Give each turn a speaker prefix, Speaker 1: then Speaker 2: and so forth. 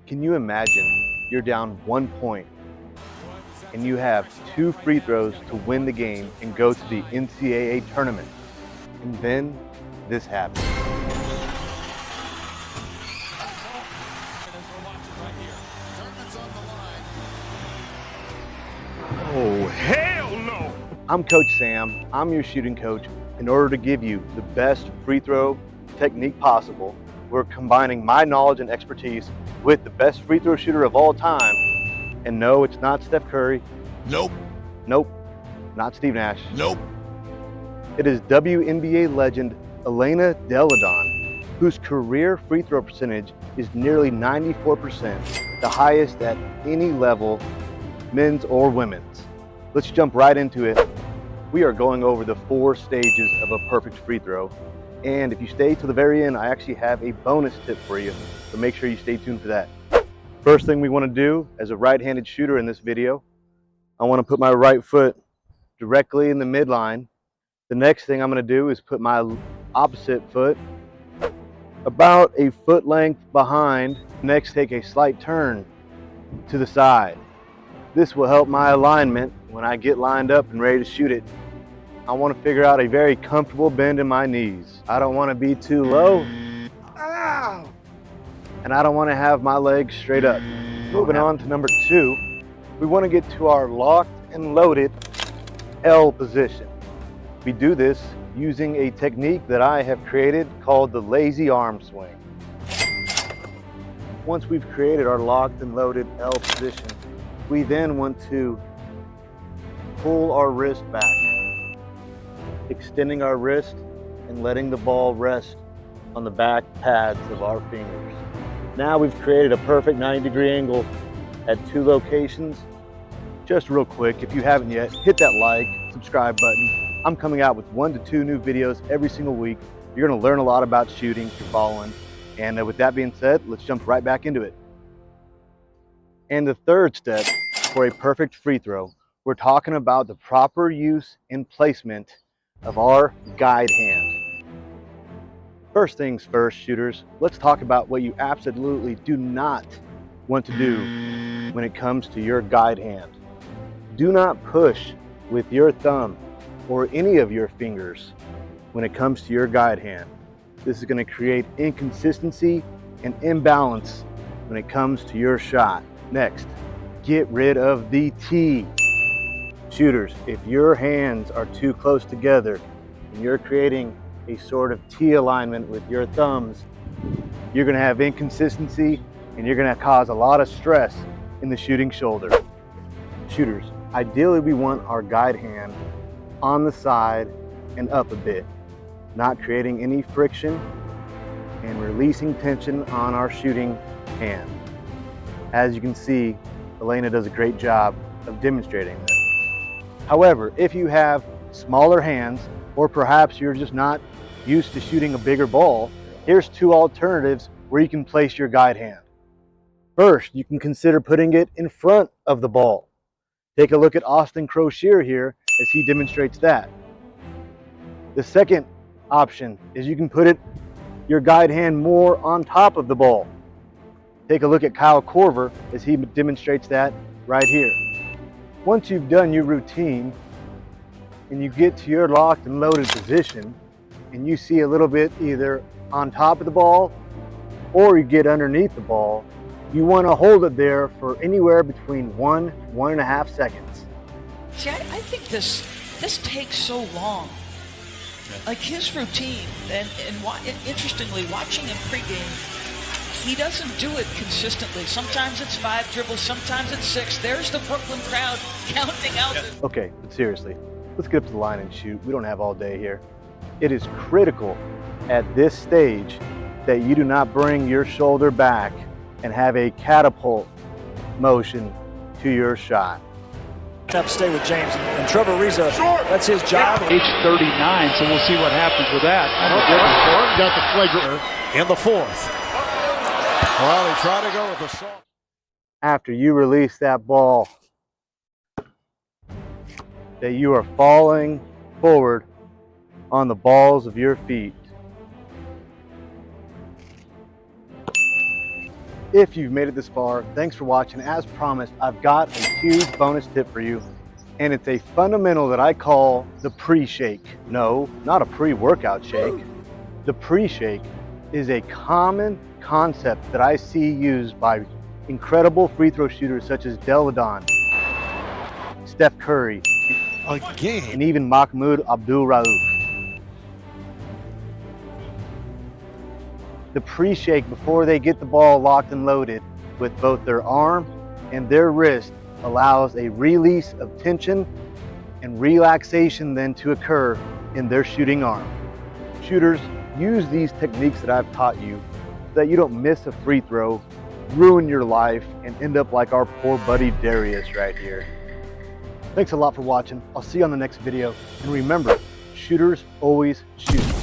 Speaker 1: Can you imagine you're down 1 point and you have 2 free throws to win the game and go to the NCAA tournament? And then this happens.
Speaker 2: Oh, hell no!
Speaker 1: I'm Coach Sam. I'm your shooting coach. In order to give you the best free throw technique possible, we're combining my knowledge and expertise with the best free throw shooter of all time. And no, it's not Steph Curry.
Speaker 2: Nope.
Speaker 1: Nope. Not Steve Nash.
Speaker 2: Nope.
Speaker 1: It is WNBA legend Elena Delle Donne, whose career free throw percentage is nearly 94%, the highest at any level, men's or women's. Let's jump right into it. We are going over the 4 stages of a perfect free throw. And if you stay to the very end, I actually have a bonus tip for you, so make sure you stay tuned for that. First thing we want to do as a right-handed shooter in this video, I want to put my right foot directly in the midline. The next thing I'm going to do is put my opposite foot about a foot length behind. Next, take a slight turn to the side. This will help my alignment when I get lined up and ready to shoot it. I want to figure out a very comfortable bend in my knees. I don't want to be too low. Ow! And I don't want to have my legs straight up. Moving on to number 2, we want to get to our locked and loaded L position. We do this using a technique that I have created called the lazy arm swing. Once we've created our locked and loaded L position, we then want to pull our wrist back, extending our wrist and letting the ball rest on the back pads of our fingers. Now we've created a perfect 90-degree angle at 2 locations. Just real quick, if you haven't yet, hit that like, subscribe button. I'm coming out with 1 to 2 new videos every single week. You're gonna learn a lot about shooting if you're following. And with that being said, let's jump right back into it. And the third step for a perfect free throw, we're talking about the proper use and placement of our guide hand. First things first, shooters, let's talk about what you absolutely do not want to do when it comes to your guide hand. Do not push with your thumb or any of your fingers when it comes to your guide hand. This is going to create inconsistency and imbalance when it comes to your shot. Next, get rid of the T. Shooters, if your hands are too close together and you're creating a sort of T alignment with your thumbs, you're going to have inconsistency and you're going to cause a lot of stress in the shooting shoulder. Shooters, ideally we want our guide hand on the side and up a bit, not creating any friction and releasing tension on our shooting hand. As you can see, Elena does a great job of demonstrating this. However, if you have smaller hands, or perhaps you're just not used to shooting a bigger ball, here's 2 alternatives where you can place your guide hand. First, you can consider putting it in front of the ball. Take a look at Austin Crocier here as he demonstrates that. The second option is you can put your guide hand more on top of the ball. Take a look at Kyle Korver as he demonstrates that right here. Once you've done your routine and you get to your locked and loaded position and you see a little bit either on top of the ball or you get underneath the ball, you want to hold it there for anywhere between 1 and 1.5 seconds.
Speaker 3: See, I think this takes so long. Like his routine, and interestingly, watching him pregame, he doesn't do it consistently. Sometimes it's 5 dribbles, sometimes it's 6. There's the Brooklyn crowd counting out.
Speaker 1: Okay, but seriously, let's get up to the line and shoot. We don't have all day here. It is critical at this stage that you do not bring your shoulder back and have a catapult motion to your shot.
Speaker 4: Up, stay with James, and Trevor Ariza, that's his job.
Speaker 5: Age 39, so we'll see what happens with that.
Speaker 2: Got the flagrant in the 4th. Well, he tried to go with the soft.
Speaker 1: After you release that ball, that you are falling forward on the balls of your feet. If you've made it this far, thanks for watching. As promised, I've got a huge bonus tip for you, and it's a fundamental that I call the pre-shake. No, not a pre-workout shake. The pre-shake is a common concept that I see used by incredible free throw shooters such as Deladon, Steph Curry, and even Mahmoud Abdul-Rauf. The pre-shake before they get the ball locked and loaded with both their arm and their wrist allows a release of tension and relaxation then to occur in their shooting arm. Shooters, use these techniques that I've taught you so that you don't miss a free throw, ruin your life, and end up like our poor buddy Darius right here. Thanks a lot for watching. I'll see you on the next video. And remember, shooters always shoot.